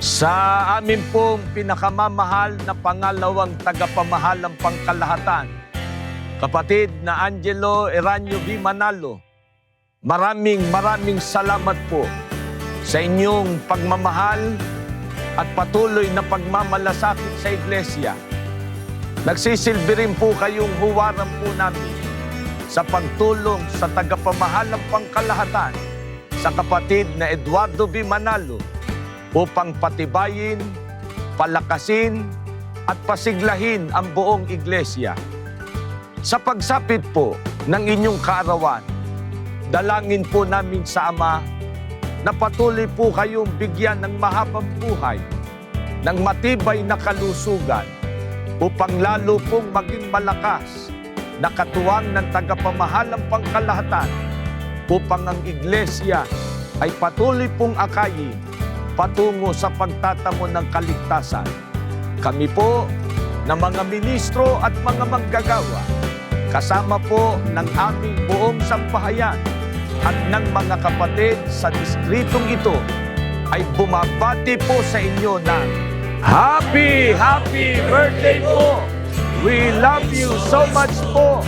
Sa amin pong pinakamamahal na pangalawang tagapamahalang pangkalahatan, kapatid na Angelo Eranio V. Manalo, maraming salamat po sa inyong pagmamahal at patuloy na pagmamalasakit sa iglesia. Nagsisilbi rin po kayong huwaran po namin sa pagtulong sa tagapamahalang pangkalahatan sa kapatid na Eduardo V. Manalo upang patibayin, palakasin at pasiglahin ang buong iglesia. Sa pagsapit po ng inyong kaarawan, dalangin po namin sa Ama na patuloy po kayong bigyan ng mahabang buhay, ng matibay na kalusugan, upang lalo pong maging malakas na katuwang ng tagapamahalang pangkalahatan upang ang iglesia ay patuloy pong akayin patungo sa pagtatamo ng kaligtasan. Kami po na mga ministro at mga manggagawa, kasama po ng aming buong sambahayan at ng mga kapatid sa distritong ito, ay bumabati po sa inyo ng Happy birthday po! We love you so much po!